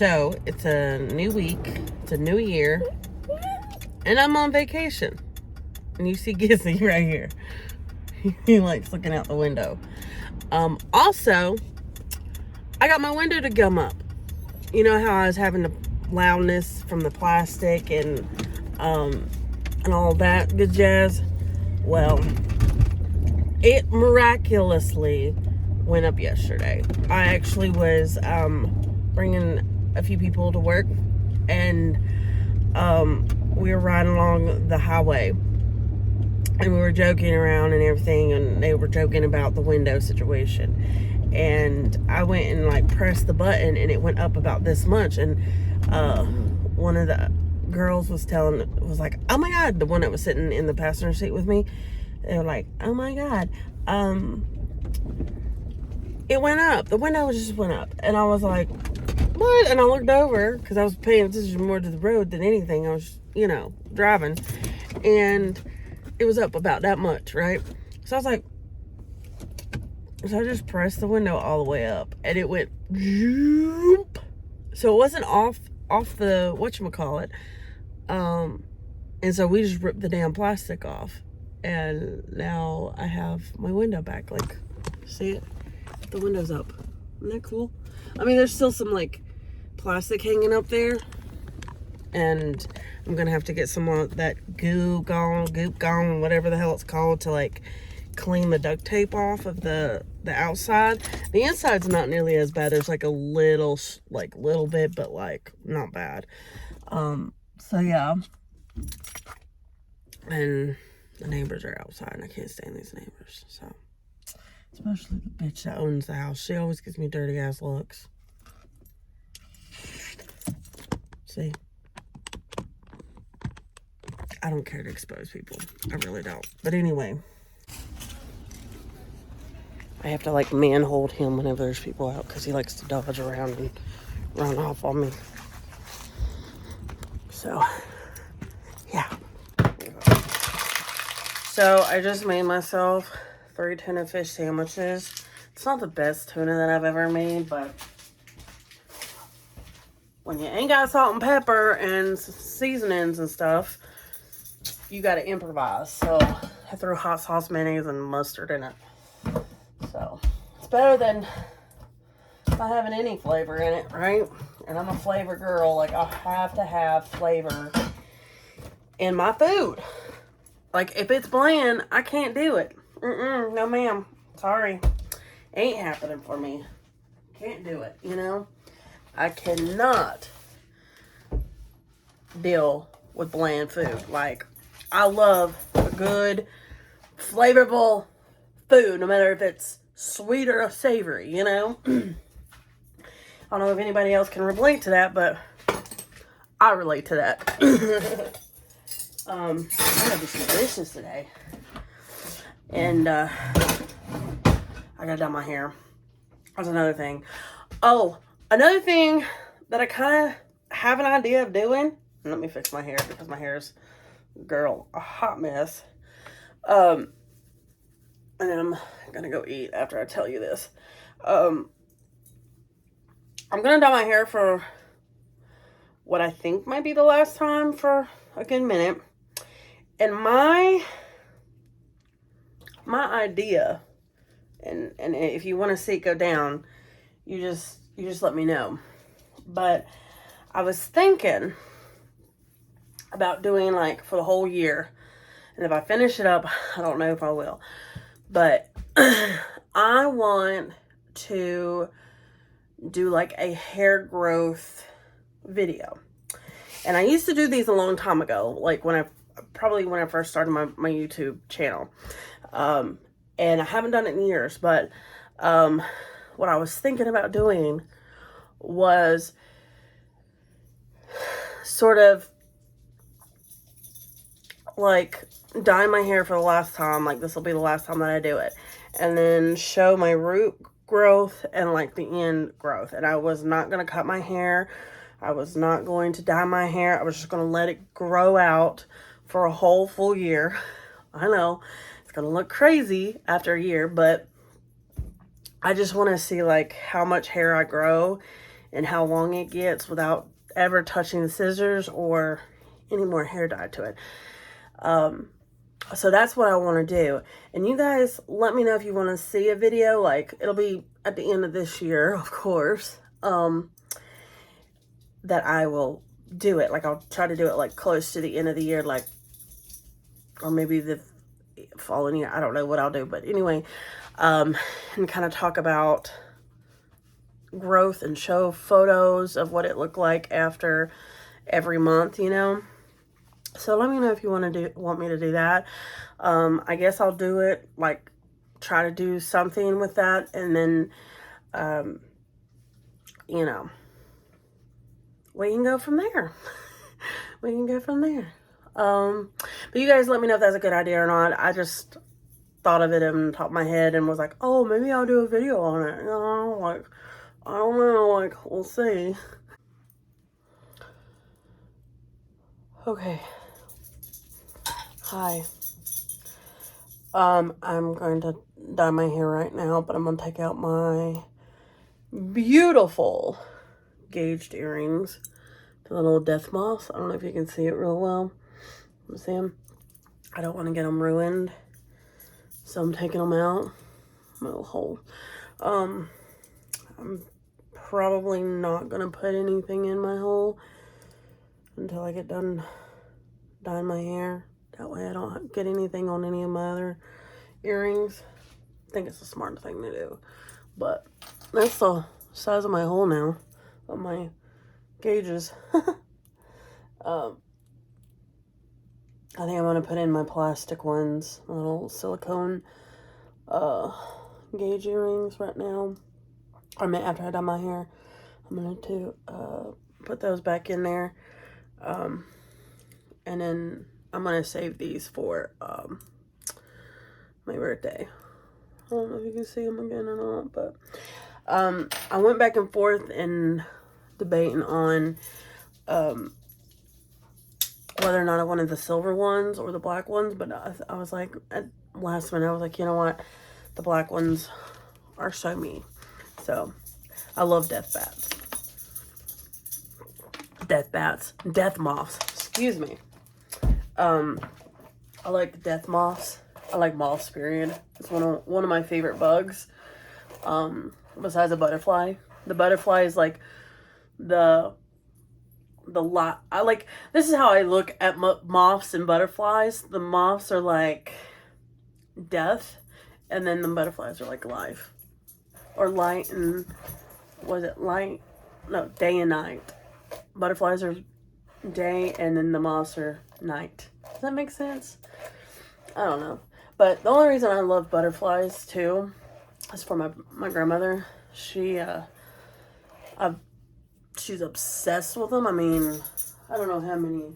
So, it's a new week, it's a new year, and I'm on vacation. And you see Gizzy right here. He likes looking out the window. Also, I got my window to gum up. You know how I was having the loudness from the plastic and all that good jazz? Well, it miraculously went up yesterday. I actually was bringing a few people to work, and we were riding along the highway, and we were joking around and everything, and they were joking about the window situation, and I went and like pressed the button, and it went up about this much, and one of the girls was like, oh my god, the one that was sitting in the passenger seat with me, they were like, oh my god, it went up, the window just went up, and I was like, what? And I looked over because I was paying attention more to the road than anything. I was, driving, and it was up about that much, right? So I was like, so I just pressed the window all the way up, and it went zoop. So it wasn't off the whatchamacallit. And so we just ripped the damn plastic off, and now I have my window back. Like, see it? The window's up. Isn't that cool? I mean, there's still some like plastic hanging up there, and I'm gonna have to get some of that goop gone, whatever the hell it's called, to like clean the duct tape off of the outside. The inside's not nearly as bad. There's like a little bit, but like not bad. So yeah, and the neighbors are outside, and I can't stand these neighbors. So, especially the bitch that owns the house. She always gives me dirty ass looks. See? I don't care to expose people. I really don't. But anyway, I have to like manhold him whenever there's people out, because he likes to dodge around and run off on me. So, yeah. So, I just made myself 3 tuna fish sandwiches. It's not the best tuna that I've ever made, but when you ain't got salt and pepper and seasonings and stuff, you gotta improvise. So I threw hot sauce, mayonnaise, and mustard in it. So it's better than not having any flavor in it, right? And I'm a flavor girl. Like, I have to have flavor in my food. Like, if it's bland, I can't do it. No ma'am. Sorry. Ain't happening for me. Can't do it, I cannot deal with bland food. Like, I love a good, flavorful food, no matter if it's sweet or savory, I don't know if anybody else can relate to that, but I relate to that. I gotta do some dishes today. And, I gotta dye my hair. That's another thing. Oh, another thing that I kind of have an idea of doing. Let me fix my hair, because my hair is, girl, a hot mess. And then I'm gonna go eat after I tell you this. I'm gonna dye my hair for what I think might be the last time for a good minute. And my idea, and if you want to see it go down, you just let me know. But I was thinking about doing like for the whole year, and if I finish it up, I don't know if I will, but I want to do like a hair growth video. And I used to do these a long time ago, like when I first started my YouTube channel, and I haven't done it in years. But what I was thinking about doing was sort of like dye my hair for the last time. Like, this will be the last time that I do it, and then show my root growth and like the end growth. And I was not going to cut my hair. I was not going to dye my hair. I was just going to let it grow out for a whole full year. I know it's going to look crazy after a year, but I just want to see like how much hair I grow and how long it gets without ever touching the scissors or any more hair dye to it. So that's what I want to do. And you guys let me know if you want to see a video. Like, it'll be at the end of this year, of course, that I will do it. Like, I'll try to do it like close to the end of the year, like, or maybe the following year. I don't know what I'll do, but anyway, and kind of talk about growth and show photos of what it looked like after every month, you know. So let me know if you want me to do that. I guess I'll do it, like, try to do something with that, and then you know, we can go from there. We can go from there. But you guys let me know if that's a good idea or not. I just thought of it on the top of my head and was like, oh, maybe I'll do a video on it. You know, like, I don't know, like, we'll see. Okay. Hi. I'm going to dye my hair right now, but I'm going to take out my beautiful gauged earrings. The little death moths. I don't know if you can see it real well. See them? I don't want to get them ruined, so I'm taking them out. My little hole. I'm probably not going to put anything in my hole until I get done dyeing my hair. That way I don't get anything on any of my other earrings. I think it's a smart thing to do. But that's the size of my hole now, of my gauges. I think I'm going to put in my plastic ones, little silicone gauge earrings right now. I mean, after I dye my hair, I'm going to put those back in there. And then I'm going to save these for my birthday. I don't know if you can see them again or not, but I went back and forth and debating on whether or not I wanted the silver ones or the black ones, but I was like, at last minute, I was like, you know what? The black ones are so me. So, I love death bats. Death moths. Excuse me. I like death moths. I like moths, period. It's one of my favorite bugs. Besides a butterfly. The butterfly is like this is how I look at moths and butterflies. The moths are like death, and then the butterflies are like life. Or light and, was it light? No, day and night. Butterflies are day, and then the moths are night. Does that make sense? I don't know. But the only reason I love butterflies too is for my grandmother. She's obsessed with them. I mean, I don't know how many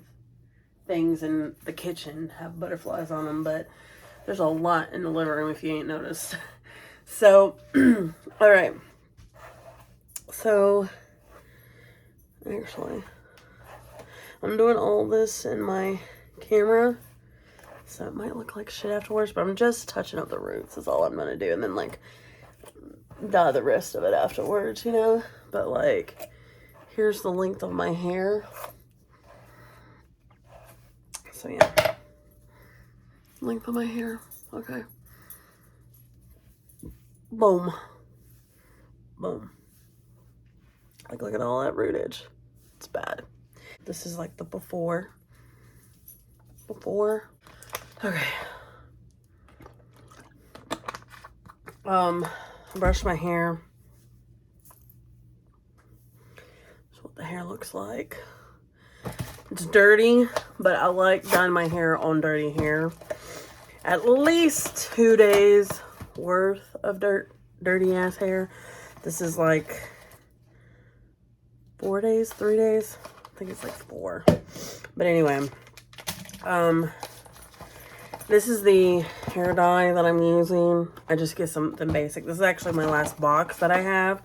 things in the kitchen have butterflies on them, but there's a lot in the living room if you ain't noticed. So, all right. So, actually, I'm doing all this in my camera, so it might look like shit afterwards, but I'm just touching up the roots is all I'm going to do, and then, like, dye the rest of it afterwards, you know? But, like, here's the length of my hair. So, yeah. Length of my hair. Okay. Boom. Boom. Like, look at all that rootage. It's bad. This is like the before. Okay. Brush my hair. That's what the hair looks like. It's dirty, but I like dyeing my hair on dirty hair. At least 2 days worth of dirty ass hair. This is like 4 days, 3 days. I think it's like 4. But anyway, this is the hair dye that I'm using. I just get something basic. This is actually my last box that I have.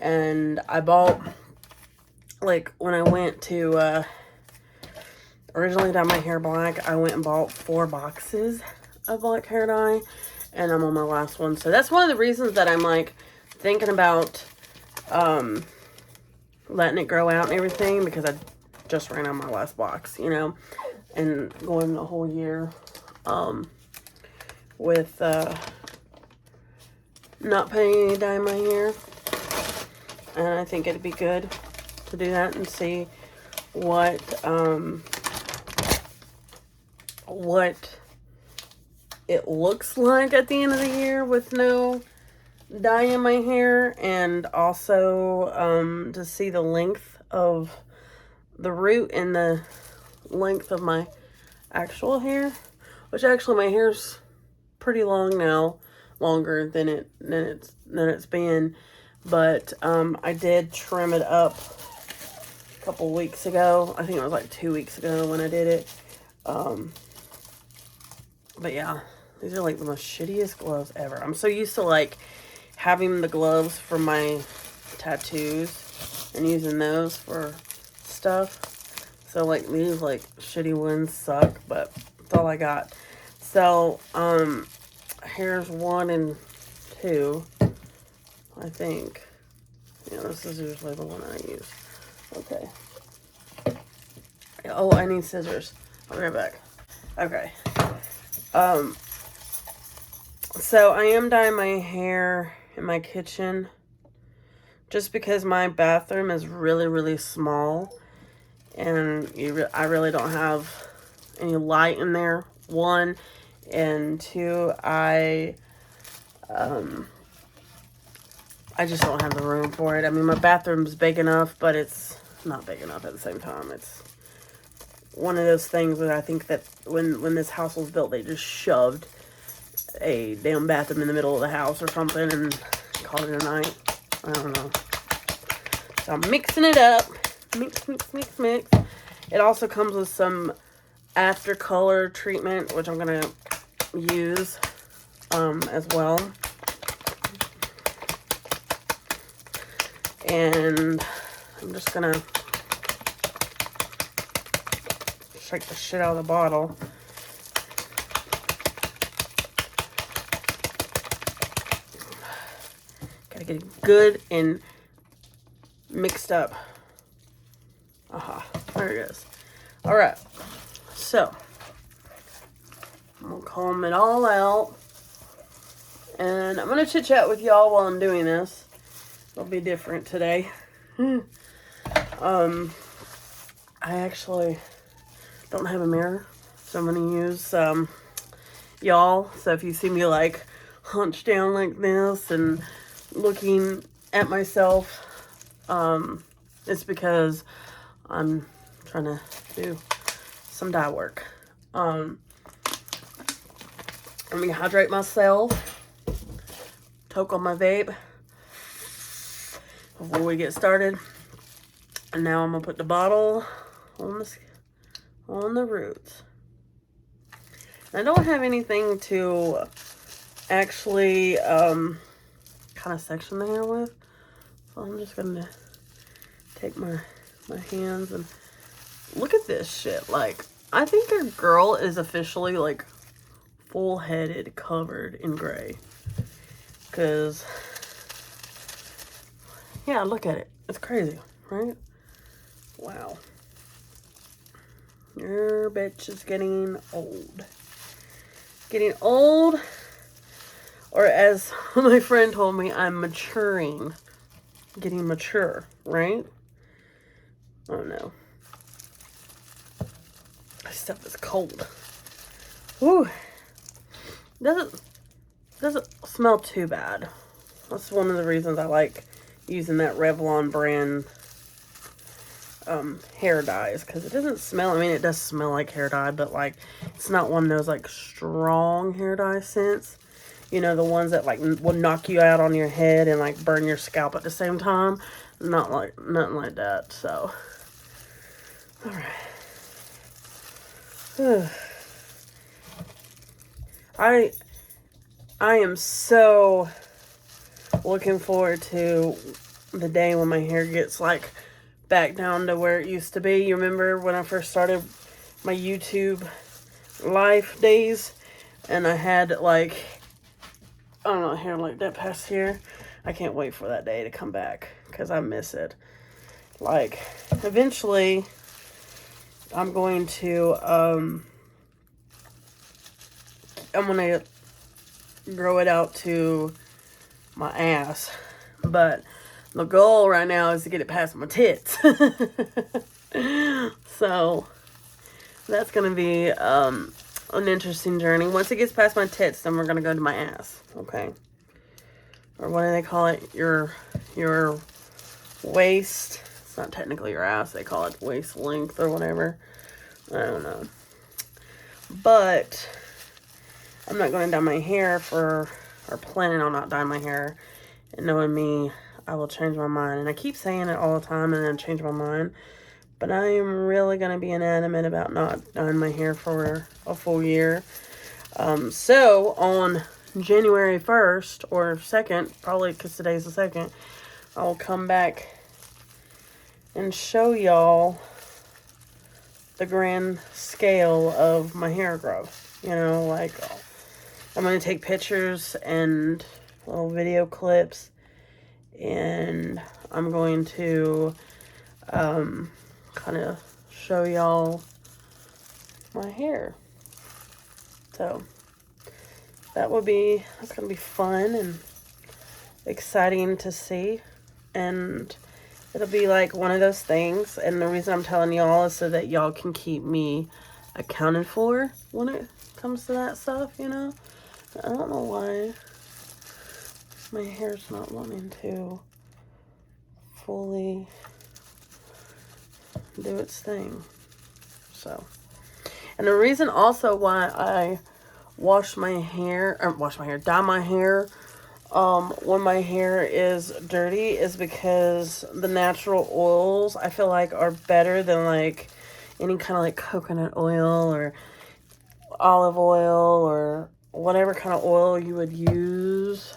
And I bought, like, when I went to originally dye my hair black, I went and bought 4 boxes of black hair dye. And I'm on my last one. So that's one of the reasons that I'm, like, thinking about letting it grow out and everything, because I just ran out of my last box, you know, and going the whole year with not putting any dye in my hair. And I think it'd be good to do that and see what it looks like at the end of the year with no dye in my hair, and also to see the length of the root and the length of my actual hair, which actually my hair's pretty long now, longer than it's been, but I did trim it up a couple weeks ago. I think it was like 2 weeks ago when I did it. But yeah, these are like the most shittiest gloves ever. I'm so used to like having the gloves for my tattoos and using those for stuff. So like these like shitty ones suck, but that's all I got. So here's 1 and 2, I think. Yeah, this is usually the one I use. Okay. Oh, I need scissors. I'll be right back. Okay. So I am dyeing my hair in my kitchen just because my bathroom is really, really small, and I really don't have any light in there, 1, and 2, I just don't have the room for it. I mean, my bathroom's big enough, but it's not big enough at the same time. It's one of those things that I think that when this house was built, they just shoved a damn bathroom in the middle of the house or something and called it a night. I don't know. So I'm mixing it up. Mix, mix, mix, mix. It also comes with some after color treatment, which I'm going to use as well. And I'm just going to shake the shit out of the bottle. Gotta get it good and mixed up. Aha, there it is. Alright, so I'm gonna comb it all out, and I'm gonna chit chat with y'all while I'm doing this. It'll be different today. I actually don't have a mirror, so I'm gonna use y'all. So if you see me like hunched down like this and looking at myself, it's because I'm trying to do some dye work. Let me hydrate myself, toke on my vape before we get started. And now I'm gonna put the bottle on the roots. I don't have anything to actually kind of section the hair with, so I'm just gonna take my hands and look at this shit. Like, I think your girl is officially like full-headed, covered in gray. Cause yeah, look at it. It's crazy, right? Wow. Your bitch is getting old. Getting old, or as my friend told me, I'm maturing. Getting mature, right? Oh no. This stuff is cold. Whew. Doesn't smell too bad. That's one of the reasons I like using that Revlon brand hair dyes, because it doesn't smell, I mean, it does smell like hair dye, but like it's not one of those like strong hair dye scents, you know, the ones that like will knock you out on your head and like burn your scalp at the same time. Nothing like that. So all right. I am so looking forward to the day when my hair gets like back down to where it used to be. You remember when I first started my YouTube life days, and I had like, I don't know, hair like that past here. I can't wait for that day to come back because I miss it. Like, eventually, I'm going to, I'm going to grow it out to my ass. But the goal right now is to get it past my tits. So, that's going to be, an interesting journey. Once it gets past my tits, then we're going to go to my ass. Okay? Or what do they call it? Your waist. It's not technically your ass. They call it waist length or whatever. I don't know. But I'm not going to dye my hair or planning on not dyeing my hair. And knowing me, I will change my mind. And I keep saying it all the time and then change my mind. But I am really going to be inanimate about not dyeing my hair for a full year. So on January 1st or 2nd, probably because today's the 2nd, I will come back and show y'all the grand scale of my hair growth. You know, like, I'm going to take pictures and little video clips, and I'm going to kind of show y'all my hair. So that's going to be fun and exciting to see. And it'll be like one of those things. And the reason I'm telling y'all is so that y'all can keep me accounted for when it comes to that stuff, you know. I don't know why my hair's not wanting to fully do its thing. So, and the reason also why I dye my hair when my hair is dirty is because the natural oils, I feel like, are better than like any kind of like coconut oil or olive oil or whatever kind of oil you would use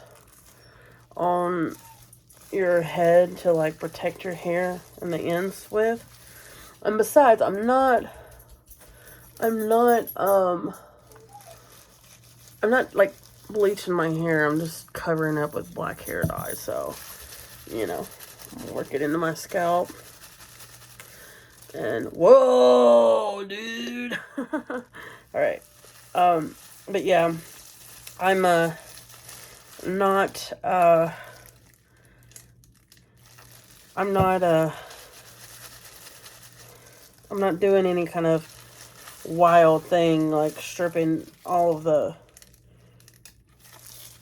on your head to like protect your hair and the ends with. And besides, I'm not like bleaching my hair. I'm just covering up with black hair dye. So, you know, work it into my scalp. And whoa, dude. All right. But yeah, I'm not doing any kind of wild thing like stripping all of the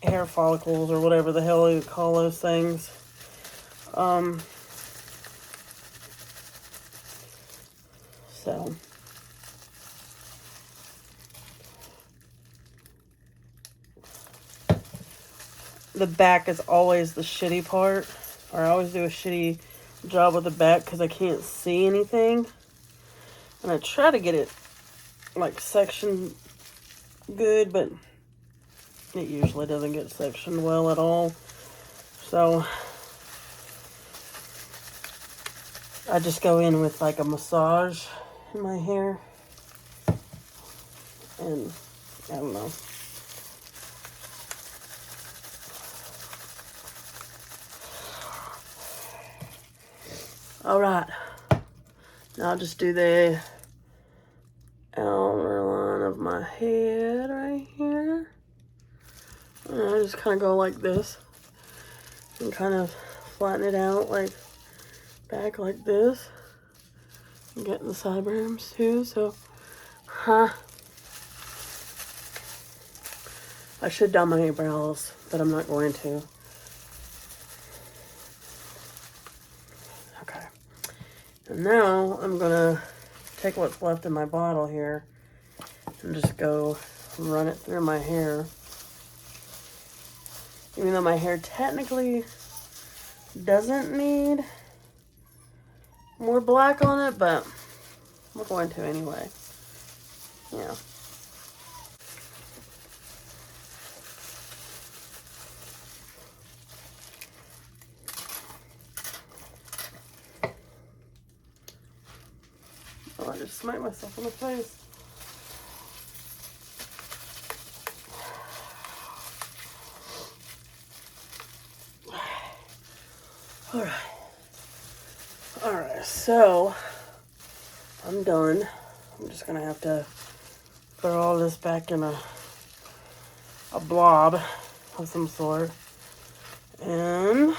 hair follicles or whatever the hell you call those things. So the back is always the shitty part, or I always do a shitty job with the back because I can't see anything, and I try to get it like sectioned good, but it usually doesn't get sectioned well at all. So I just go in with like a massage in my hair, and I don't know. All right, now I'll just do the outer line of my head right here. And I just kind of go like this and kind of flatten it out like back like this. I'm getting the sideburns too, so I should dye my eyebrows, but I'm not going to. Okay. And now I'm gonna take what's left in my bottle here and just go run it through my hair. Even though my hair technically doesn't need more black on it, but we're going to anyway. Yeah. Oh, I just smacked myself in the face. All right. So, I'm done. I'm just gonna have to put all this back in a blob of some sort. And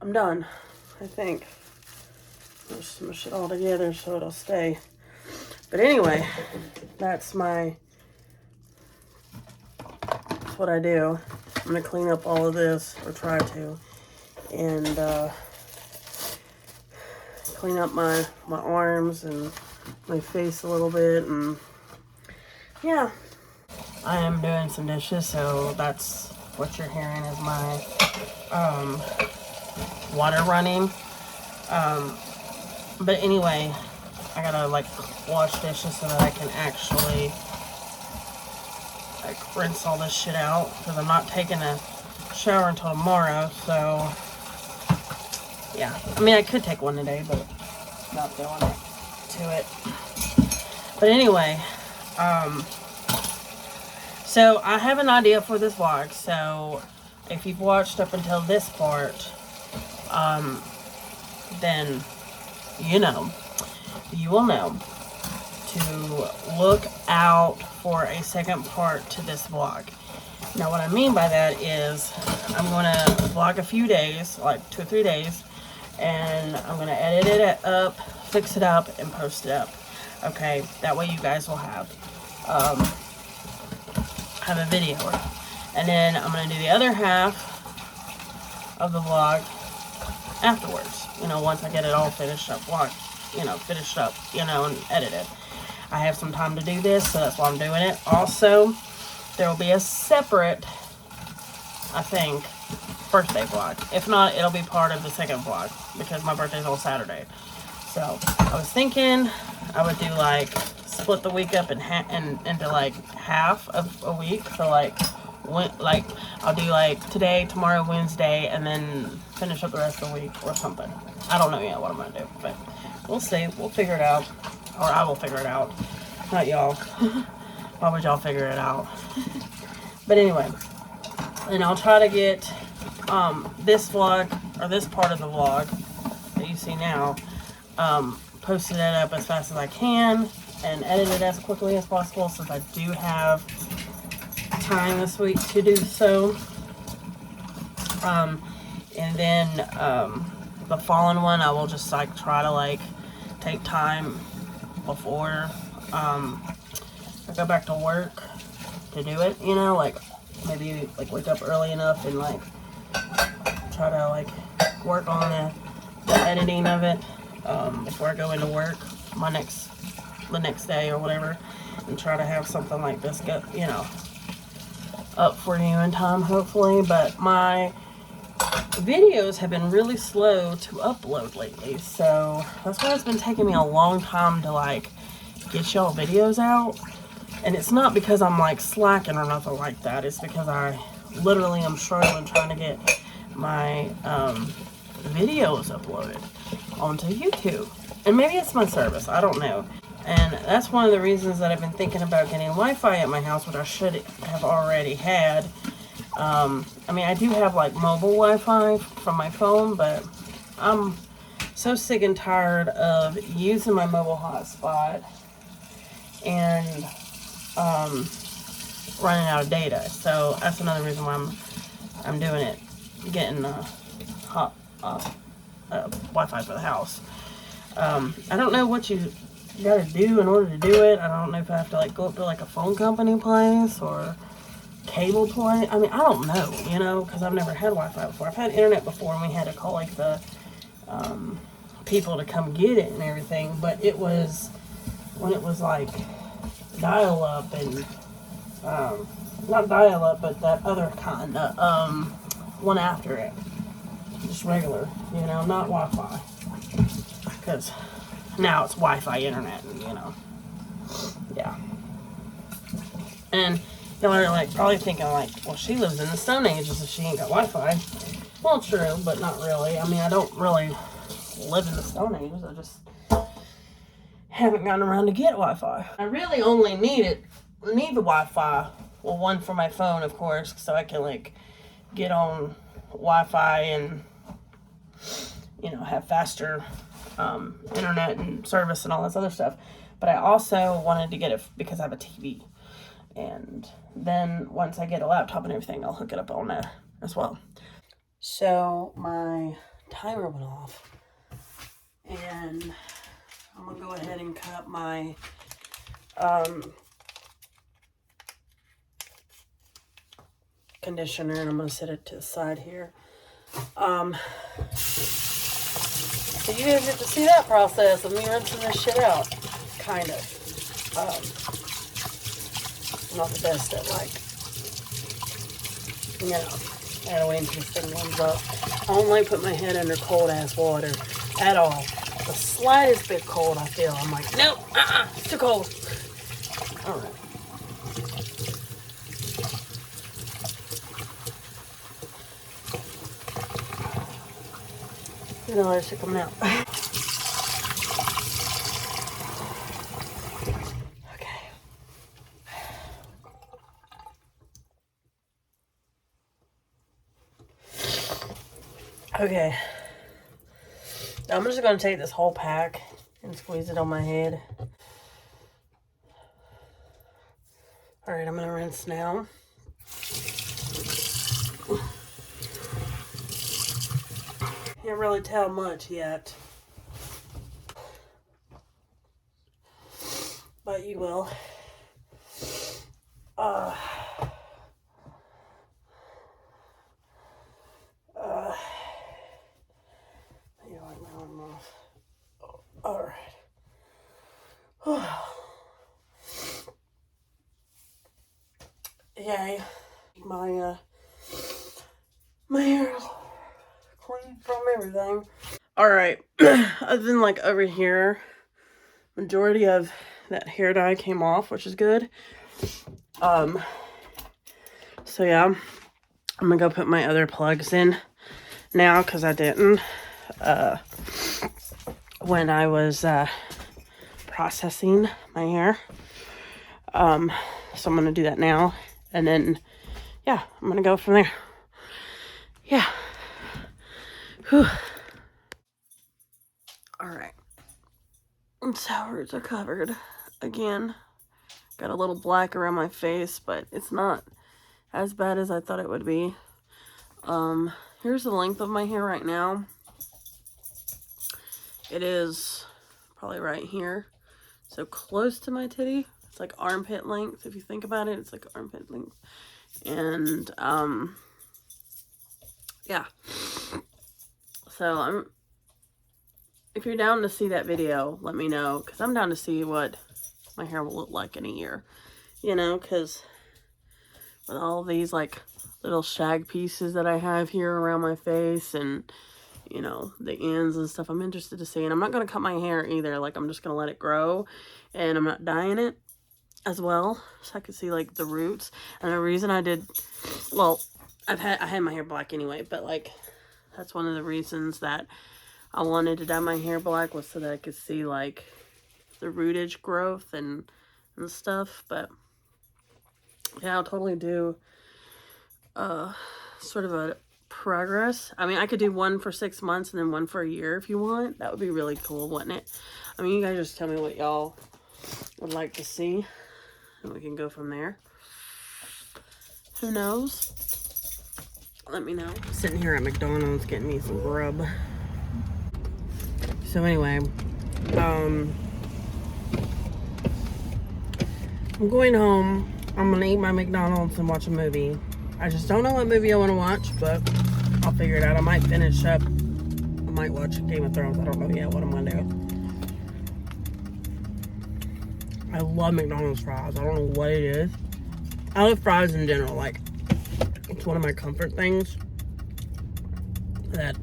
I'm done, I think. I'll smush it all together so it'll stay. But anyway, that's what I do. I'm gonna clean up all of this, or try to, and clean up my arms and my face a little bit, and yeah. I am doing some dishes, so that's what you're hearing is my water running. But anyway, I gotta like wash dishes so that I can actually like rinse all this shit out, because I'm not taking a shower until tomorrow. So yeah, I mean I could take one today, but not doing it to it. But anyway, so I have an idea for this vlog. So if you've watched up until this part, then you will know to look out for a second part to this vlog. Now what I mean by that is I'm going to vlog a few days, like 2 or 3 days, and I'm going to edit it up, fix it up, and post it up. Okay, that way you guys will have a video. And then I'm going to do the other half of the vlog afterwards, once I get it all finished up, and edited. I have some time to do this, so that's why I'm doing it. Also, there will be a separate, I think, birthday vlog. If not, it'll be part of the second vlog, because my birthday's on Saturday. So I was thinking I would do like split the week up into like half of a week. So like I'll do like today, tomorrow, Wednesday, and then finish up the rest of the week or something. I don't know yet what I'm gonna do, but we'll see. We'll figure it out, or I will figure it out. Not y'all. Why would y'all figure it out? But anyway, and I'll try to get this vlog, or this part of the vlog that you see now, posted it up as fast as I can and edited as quickly as possible, since I do have time this week to do so. And then the following one, I will just like try to like take time before I go back to work to do it, like maybe like wake up early enough and like try to like work on the editing of it before I go into work the next day or whatever, and try to have something like this go up for you in time, hopefully. But my videos have been really slow to upload lately, so that's why it's been taking me a long time to like get y'all videos out. And it's not because I'm like slacking or nothing like that. It's because I literally am struggling trying to get my videos uploaded onto YouTube. And maybe it's my service, I don't know. And that's one of the reasons that I've been thinking about getting Wi-Fi at my house, which I should have already had. I mean, I do have like mobile Wi-Fi from my phone, but I'm so sick and tired of using my mobile hotspot and running out of data. So that's another reason why I'm doing it, getting Wi-Fi for the house. I don't know what you gotta do in order to do it. I don't know if I have to like go up to like a phone company place or cable place. I mean, I don't know, because I've never had Wi-Fi before. I've had internet before, and we had to call like the people to come get it and everything. But it was when it was like dial-up and not dial-up, but that other kind, one after it, just regular, not Wi-Fi, because now it's Wi-Fi internet, and yeah. And y'all are like probably thinking like, well, she lives in the Stone Ages so she ain't got Wi-Fi. Well, true, but not really. I mean, I don't really live in the Stone Ages. I just haven't gotten around to get Wi-Fi. I really only need the Wi-Fi. Well, one for my phone, of course, so I can like get on Wi-Fi and, you know, have faster internet and service and all this other stuff. But I also wanted to get it because I have a TV. And then once I get a laptop and everything, I'll hook it up on there as well. So my timer went off. And I'm going to go ahead and cut up my conditioner, and I'm going to set it to the side here. So you guys get to see that process of me rinsing this shit out, kind of. Not the best at, like, you know, I gotta wait until this thing warms up. I don't like put my head under cold ass water at all. The slightest bit cold I feel, I'm like, nope, it's too cold. All right. You know, that shit coming out. Okay. I'm just going to take this whole pack and squeeze it on my head. Alright, I'm going to rinse now. Can't really tell much yet. But you will. Alright. Yay. My hair is clean from everything. Alright. Other than like over here, majority of that hair dye came off, which is good. So yeah, I'm gonna go put my other plugs in now because I didn't when I was processing my hair. So I'm gonna do that now, and then yeah, I'm gonna go from there. Yeah. Whew. Alright. So roots are covered again. Got a little black around my face, but it's not as bad as I thought it would be. Here's the length of my hair right now. It is probably right here. So close to my titty. It's like armpit length. If you think about it, it's like armpit length. And, yeah. So if you're down to see that video, let me know. Because I'm down to see what my hair will look like in a year. You know, because with all these, like, little shag pieces that I have here around my face and, you know, the ends and stuff, I'm interested to see. And I'm not going to cut my hair either. Like, I'm just going to let it grow. And I'm not dyeing it as well. So I can see, like, the roots. And the reason I did, well, I had my hair black anyway. But, like, that's one of the reasons that I wanted to dye my hair black was so that I could see, like, the rootage growth and stuff. But, yeah, I'll totally do sort of a progress. I mean, I could do one for 6 months and then one for a year if you want. That would be really cool, wouldn't it? I mean, you guys just tell me what y'all would like to see, and we can go from there. Who knows? Let me know. Sitting here at McDonald's getting me some grub. So anyway, I'm going home. I'm gonna eat my McDonald's and watch a movie. I just don't know what movie I want to watch, but I'll figure it out. I might finish up. I might watch Game of Thrones. I don't know yet what I'm gonna do. I love McDonald's fries. I don't know what it is. I love fries in general. Like, it's one of my comfort things. That,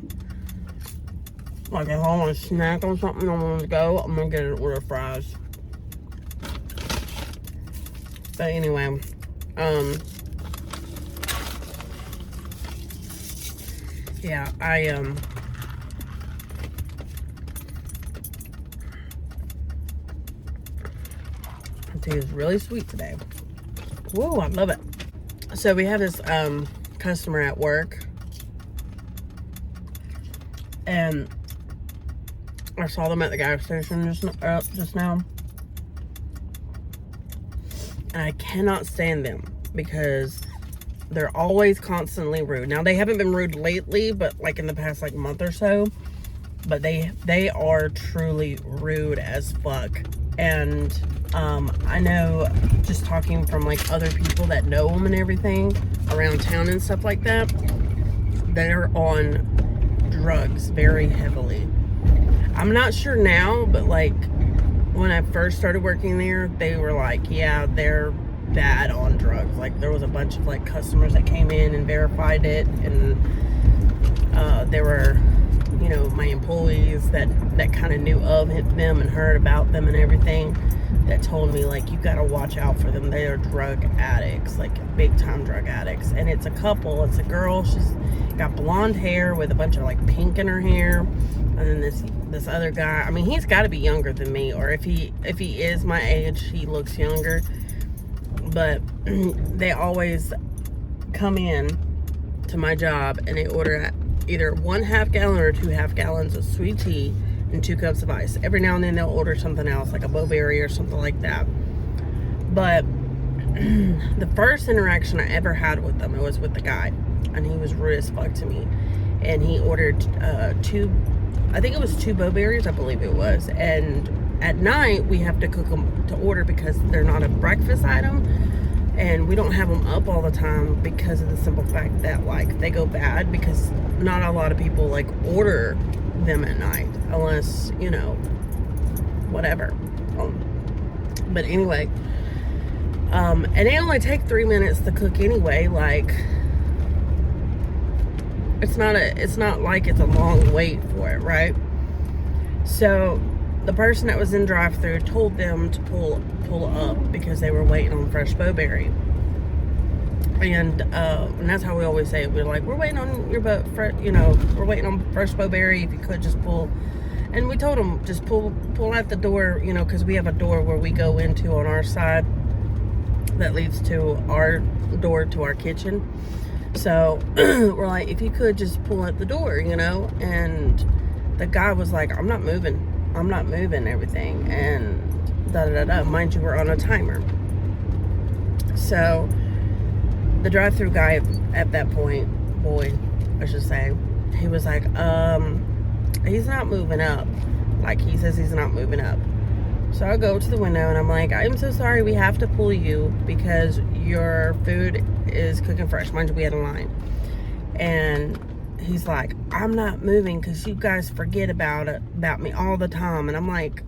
like, if I want to snack on something, I want to go, I'm gonna get an order of fries. But anyway, yeah, tea is really sweet today. Whoa, I love it. So we have this customer at work, and I saw them at the gas station just now, and I cannot stand them because they're always constantly rude. Now, they haven't been rude lately, but like in the past like month or so, but they are truly rude as fuck. And I know, just talking from like other people that know them and everything around town and stuff like that, they're on drugs very heavily. I'm not sure now, but like when I first started working there, they were like, yeah, they're bad on drugs. Like there was a bunch of like customers that came in and verified it, and there were, you know, my employees that kind of knew of them and heard about them and everything, that told me like, you gotta watch out for them. They are drug addicts, like big time drug addicts. And it's a couple. It's a girl. She's got blonde hair with a bunch of like pink in her hair, and then this other guy. I mean, he's got to be younger than me, or if he is my age, he looks younger. But they always come in to my job and they order either 1/2 gallon or 2 half-gallons of sweet tea and 2 cups of ice. Every now and then they'll order something else, like a Bo-Berry or something like that. But the first interaction I ever had with them, it was with the guy, and he was rude as fuck to me. And he ordered two Bo-Berries, I believe it was. And at night we have to cook them to order because they're not a breakfast item, and we don't have them up all the time because of the simple fact that like they go bad, because not a lot of people like order them at night unless, you know, whatever. But anyway, and they only take 3 minutes to cook anyway. Like it's not like it's a long wait for it, right? So the person that was in drive-thru told them to pull up because they were waiting on fresh Bo-Berry. And that's how we always say it. We're like, we're waiting on your we're waiting on fresh Bo-Berry. If you could just pull. And we told them, just pull out the door, you know, because we have a door where we go into on our side that leads to our door to our kitchen. So we're like, if you could just pull out the door, you know. And the guy was like, I'm not moving everything, and mind you, we're on a timer. So the drive-thru guy at that point, boy, I should say, he was like, he's not moving up. Like, he says he's not moving up. So I go to the window and I'm like, I'm so sorry, we have to pull you because your food is cooking fresh. Mind you, we had a line. And he's like, I'm not moving because you guys forget about me all the time. And I'm like,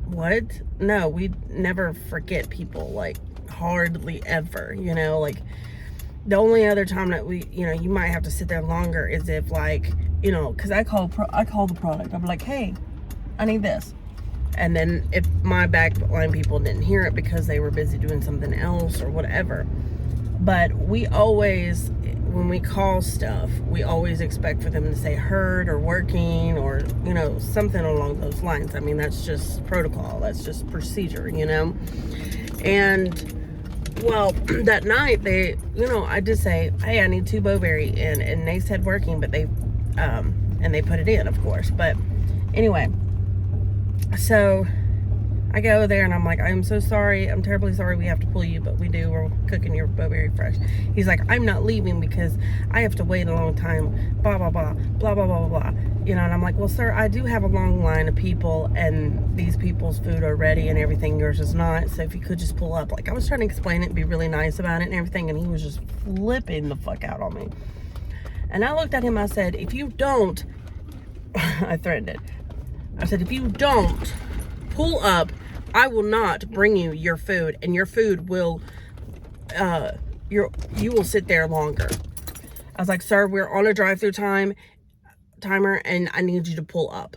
what? No, we never forget people, like hardly ever, you know. Like the only other time that we, you know, you might have to sit there longer is if, like, you know, because I call the product. I'm like, hey, I need this. And then if my backline people didn't hear it because they were busy doing something else or whatever. But we always, when we call stuff, we always expect for them to say heard or working or, you know, something along those lines. I mean, that's just protocol. That's just procedure, you know. And, well, that night they, you know, I just say, hey, I need 2 Bo-Berry. And they said working, but they, and they put it in, of course. But anyway, so I go there and I'm like, I'm so sorry. I'm terribly sorry we have to pull you, but we do. We're cooking your Bo-Berry fresh. He's like, I'm not leaving because I have to wait a long time. Blah, blah, blah, blah, blah, blah, blah. You know, and I'm like, well, sir, I do have a long line of people and these people's food are ready and everything. Yours is not. So if you could just pull up. Like, I was trying to explain it and be really nice about it and everything. And he was just flipping the fuck out on me. And I looked at him. I said, if you don't, I threatened it. I said, if you don't pull up, I will not bring you your food, and your food will, you will sit there longer. I was like, sir, we're on a drive-through timer, and I need you to pull up.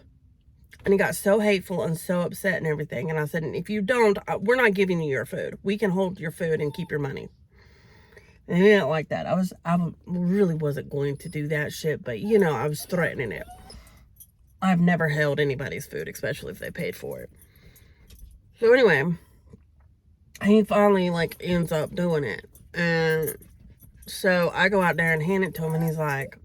And he got so hateful and so upset and everything. And I said, if you don't, we're not giving you your food. We can hold your food and keep your money. And he didn't like that. I really wasn't going to do that shit, but, you know, I was threatening it. I've never held anybody's food, especially if they paid for it. So anyway, he finally, like, ends up doing it. And So I go out there and hand it to him, and he's like,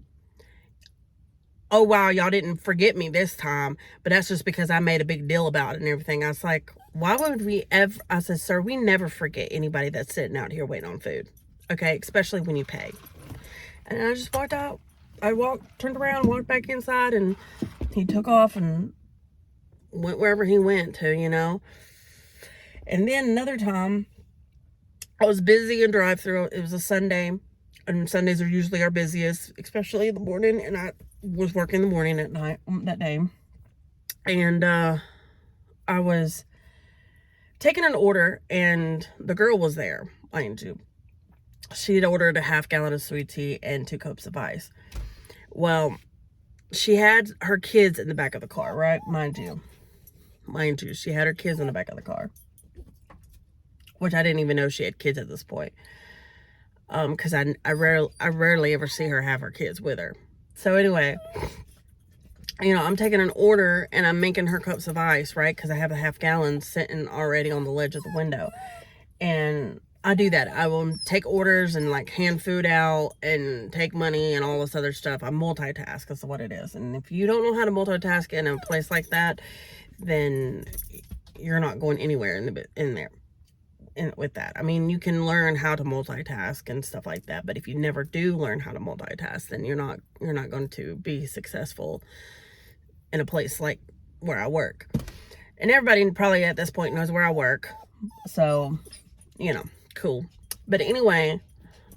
oh, wow, y'all didn't forget me this time, but that's just because I made a big deal about it and everything. I was like, why would we ever? I said, sir, we never forget anybody that's sitting out here waiting on food, okay, especially when you pay. And I just walked out. I turned around, walked back inside, and he took off and went wherever he went to, you know. And then another time, I was busy in drive-thru. It was a Sunday, and Sundays are usually our busiest, especially in the morning, and I was working in the morning at night that day. And I was taking an order, and the girl was there, mind you. She had ordered a half-gallon of sweet tea and 2 cups of ice. Well, she had her kids in the back of the car, right? Mind you, she had her kids in the back of the car, which I didn't even know she had kids at this point. Because I rarely ever see her have her kids with her. So anyway, you know, I'm taking an order and I'm making her cups of ice, right? Because I have a half-gallon sitting already on the ledge of the window. And I do that. I will take orders and like hand food out and take money and all this other stuff. I multitask. That's what it is. And if you don't know how to multitask in a place like that, then you're not going anywhere in there with that. I mean, you can learn how to multitask and stuff like that, but if you never do learn how to multitask, then you're not going to be successful in a place like where I work. And everybody probably at this point knows where I work, so you know, cool. But anyway,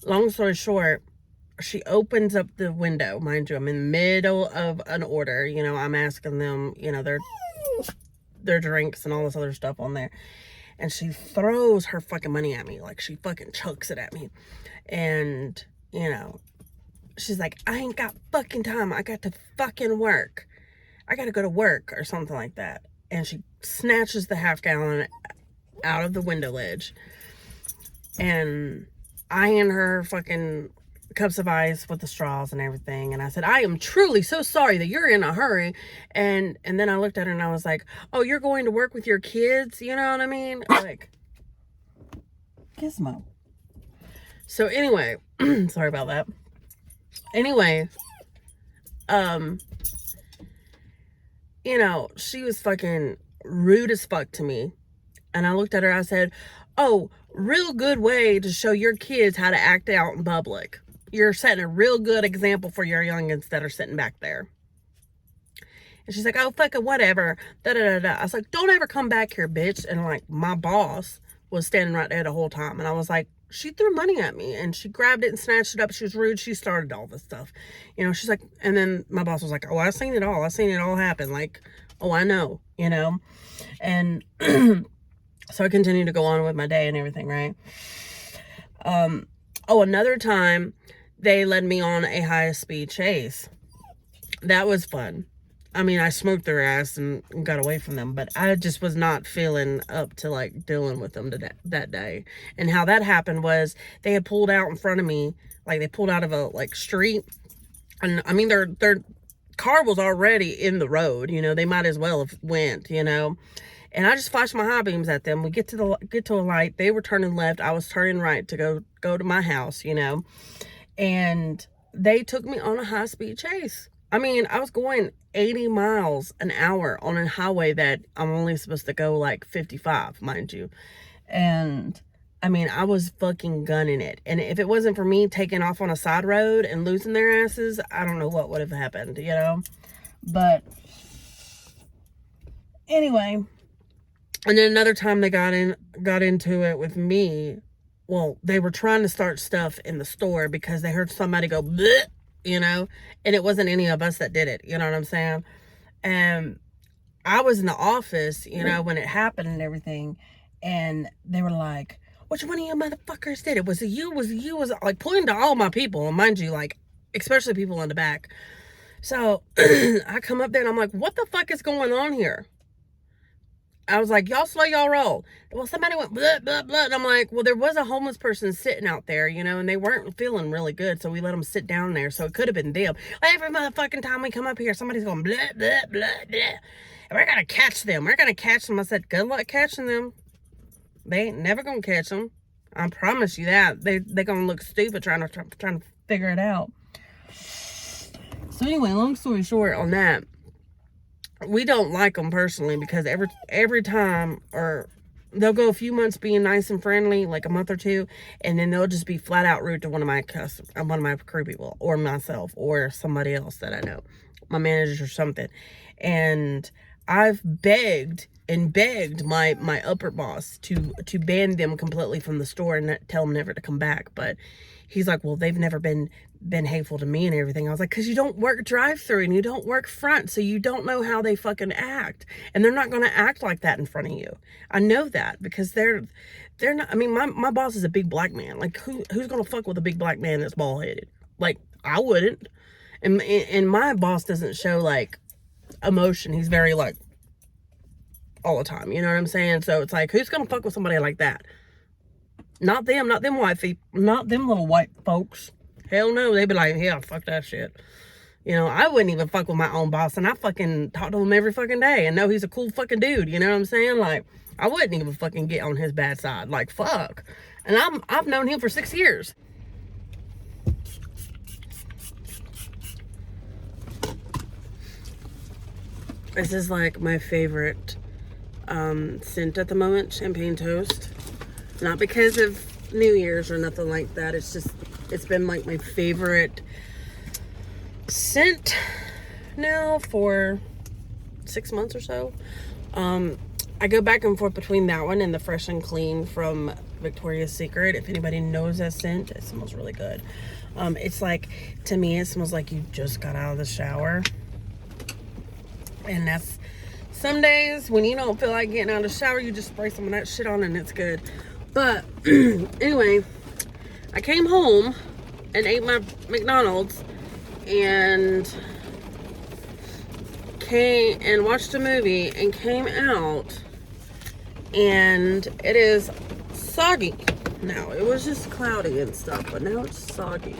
long story short, she opens up the window. Mind you, I'm in the middle of an order. You know, I'm asking them, you know, their drinks and all this other stuff on there. And she throws her fucking money at me. Like, she fucking chucks it at me. And, you know, she's like, I ain't got fucking time. I got to fucking work. I got to go to work or something like that. And she snatches the half-gallon out of the window ledge. And I hand her fucking cups of ice with the straws and everything. And I said, I am truly so sorry that you're in a hurry. And then I looked at her and I was like, oh, you're going to work with your kids? You know what I mean? Like, Gizmo. So anyway, sorry about that. Anyway, you know, she was fucking rude as fuck to me. And I looked at her, I said, oh, real good way to show your kids how to act out in public. You're setting a real good example for your youngins that are sitting back there. And she's like, oh, fucking whatever. Da-da-da-da. I was like, don't ever come back here, bitch. And like, my boss was standing right there the whole time. And I was like, she threw money at me and she grabbed it and snatched it up. She was rude. She started all this stuff. You know, she's like, and then my boss was like, oh, I seen it all. I seen it all happen. Like, oh, I know, you know. And so I continued to go on with my day and everything, right? Oh, another time they led me on a high-speed chase. That was fun. I mean, I smoked their ass and got away from them, but I just was not feeling up to like dealing with them that day. And how that happened was they had pulled out in front of me, like they pulled out of a like street, and I mean their car was already in the road. You know, they might as well have went. You know. And I just flashed my high beams at them. We get to a light. They were turning left. I was turning right to go to my house, you know. And they took me on a high-speed chase. I mean, I was going 80 miles an hour on a highway that I'm only supposed to go like 55, mind you. And I mean, I was fucking gunning it. And if it wasn't for me taking off on a side road and losing their asses, I don't know what would have happened, you know. But anyway. And then another time they got into it with me. Well, they were trying to start stuff in the store because they heard somebody go, bleh, you know, and it wasn't any of us that did it. You know what I'm saying? And I was in the office, you know, when it happened and everything. And they were like, which one of you motherfuckers did it? Was it you? Was it you? Was it like pointing to all my people? And mind you, like, especially people in the back. So I come up there and I'm like, what the fuck is going on here? I was like, y'all slow y'all roll. Well, somebody went blah, blah, blah. And I'm like, well, there was a homeless person sitting out there, you know, and they weren't feeling really good. So we let them sit down there. So it could have been them. Every motherfucking time we come up here, somebody's going blah, blah, blah, blah. And we're going to catch them. We're going to catch them. I said, good luck catching them. They ain't never going to catch them. I promise you that. They're gonna look stupid trying to figure it out. So anyway, long story short on that, we don't like them personally because every time, or they'll go a few months being nice and friendly, like a month or two, and then they'll just be flat out rude to one of my crew people, or myself, or somebody else that I know, my manager or something. And I've begged and begged my upper boss to ban them completely from the store and tell them never to come back. But he's like, well, they've never been hateful to me and everything. I was like, because you don't work drive-through and you don't work front, so you don't know how they fucking act. And they're not going to act like that in front of you. I know that because they're not. I mean, my boss is a big black man. Like, who's going to fuck with a big black man that's bald-headed? Like, I wouldn't. And my boss doesn't show like emotion. He's very like all the time, you know what I'm saying? So it's like, who's gonna fuck with somebody like that? Not them wifey, not them little white folks. Hell no. They'd be like, yeah, fuck that shit. You know, I wouldn't even fuck with my own boss, and I fucking talk to him every fucking day and know he's a cool fucking dude, you know what I'm saying? Like, I wouldn't even fucking get on his bad side. Like, fuck. And I've known him for 6 years. This is like my favorite scent at the moment, Champagne Toast. Not because of New Year's or nothing like that. It's just, it's been like my favorite scent now for 6 months or so. I go back and forth between that one and the Fresh and Clean from Victoria's Secret. If anybody knows that scent, it smells really good. It's like, to me, it smells like you just got out of the shower. And that's, some days when you don't feel like getting out of the shower, you just spray some of that shit on and it's good. But anyway, I came home and ate my McDonald's and came and watched a movie and came out, and it is soggy now. It was just cloudy and stuff, but now it's soggy.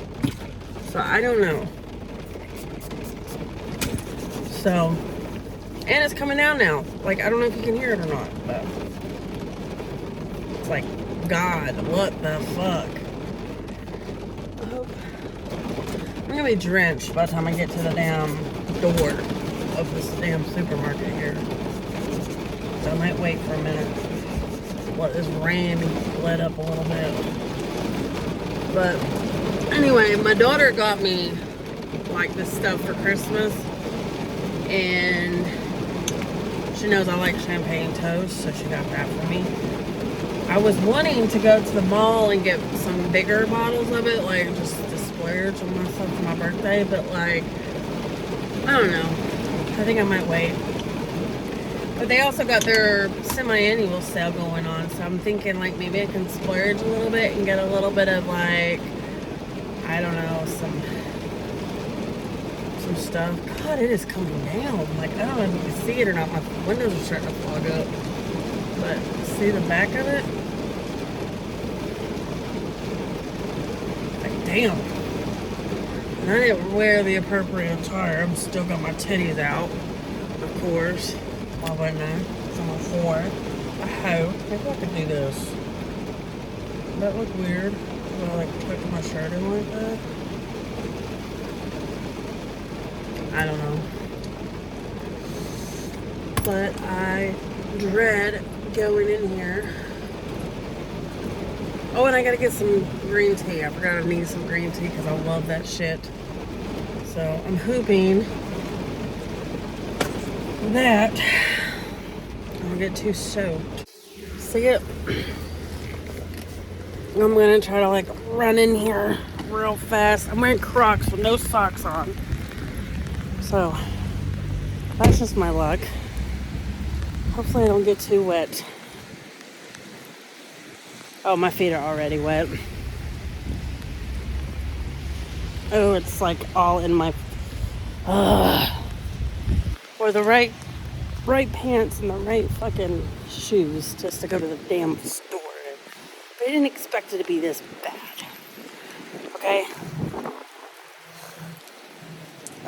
So I don't know. So, and it's coming down now. Like, I don't know if you can hear it or not, but it's like, God, what the fuck? I hope I'm gonna be drenched by the time I get to the damn door of this damn supermarket here. So I might wait for a minute. Let this rain let up a little bit. But anyway, my daughter got me like this stuff for Christmas, and she knows I like Champagne Toast, so she got that for me. I was wanting to go to the mall and get some bigger bottles of it, like just to splurge on myself for my birthday, but like, I don't know. I think I might wait. But they also got their semi-annual sale going on, so I'm thinking like maybe I can splurge a little bit and get a little bit of like, I don't know, some stuff. God, it is coming down. Like, I don't know if you can see it or not. My windows are starting to fog up. But see the back of it? Like, damn. And I didn't wear the appropriate attire. I'm still got my titties out, of course. Why wouldn't I? It's on my floor. I hope. Maybe I could do this. Does that look weird? Do I like tuck my shirt in like that? I don't know. But I dread going in here. Oh, and I gotta get some green tea. I forgot I need some green tea because I love that shit. So I'm hoping that I don't get too soaked. See it? I'm gonna try to like run in here real fast. I'm wearing Crocs with no socks on. So that's just my luck. Hopefully I don't get too wet. Oh, my feet are already wet. Oh, it's like all in my... or the right pants and the right fucking shoes just to go to the damn store. But I didn't expect it to be this bad. Okay?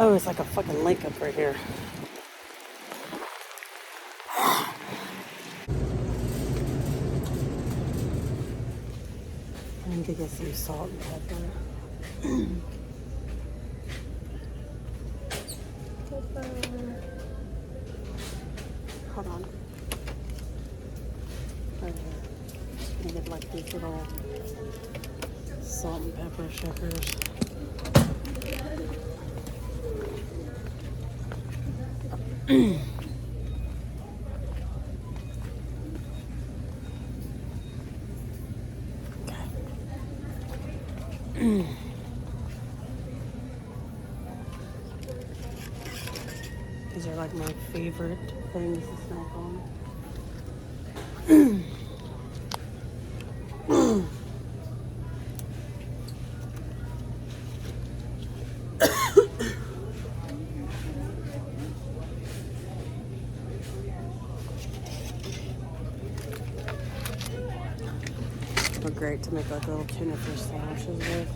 Oh, it's like a fucking lake up right here. to get some salt and pepper. Hold on. Right here. Just gonna get like these little salt and pepper shakers. These are like my favorite things to snack on. They're great to make like little tuna fish sandwiches with.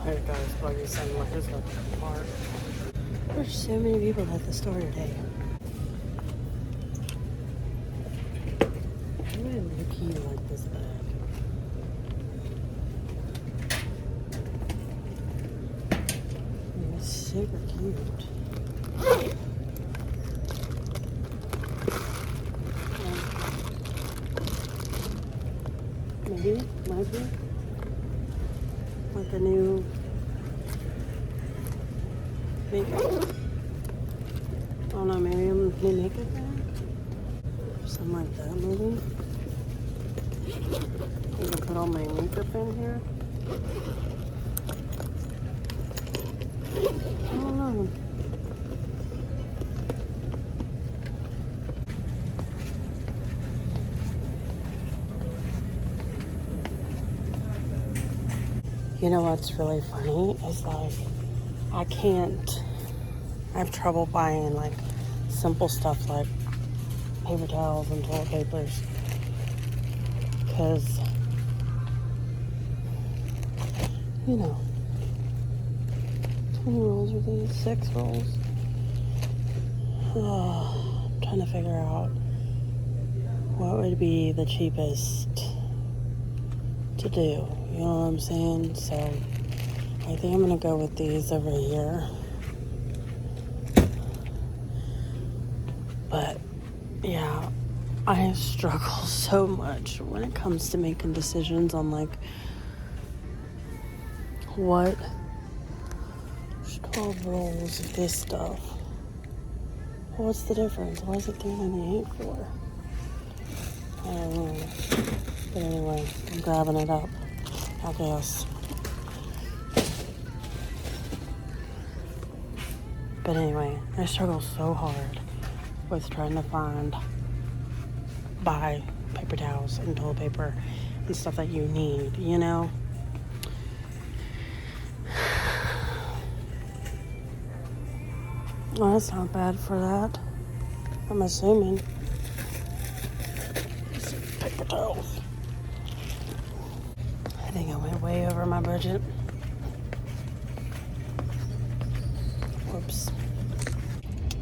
There it goes, Buggy saying like his little part. There's so many people at the store today. Why do I look-y like this bag? It's super cute. Maybe, might be. Like a new makeup. I don't know, maybe a new makeup bag? Something like that, maybe. I can put all my makeup in here. I don't know. You know what's really funny is like I have trouble buying like simple stuff like paper towels and toilet papers because you know 20 rolls are these 6 rolls. I'm trying to figure out what would be the cheapest to do. You know what I'm saying? So I think I'm gonna go with these over here. But yeah, I struggle so much when it comes to making decisions on like what 12 rolls of this stuff. What's the difference? Why is it $3.98 for? I don't know. But anyway, I'm grabbing it up, I guess. But anyway, I struggle so hard with trying to buy paper towels and toilet paper and stuff that you need, you know? Well, that's not bad for that, I'm assuming. Paper towels. I think I went way over my budget. Whoops.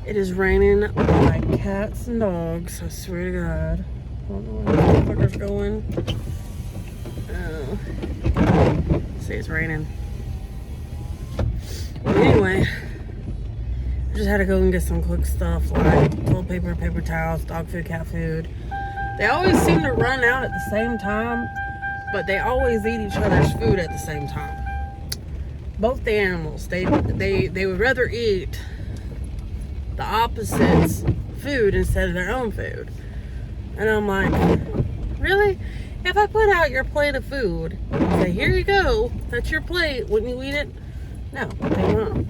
It is raining like cats and dogs, I swear to God. I don't know where the motherfucker's going. Oh. See, it's raining. But anyway, I just had to go and get some quick stuff like toilet paper, paper towels, dog food, cat food. They always seem to run out at the same time, but they always eat each other's food at the same time. Both the animals, they would rather eat the opposite's food instead of their own food. And I'm like, really? If I put out your plate of food, say, here you go, that's your plate, wouldn't you eat it? No, they want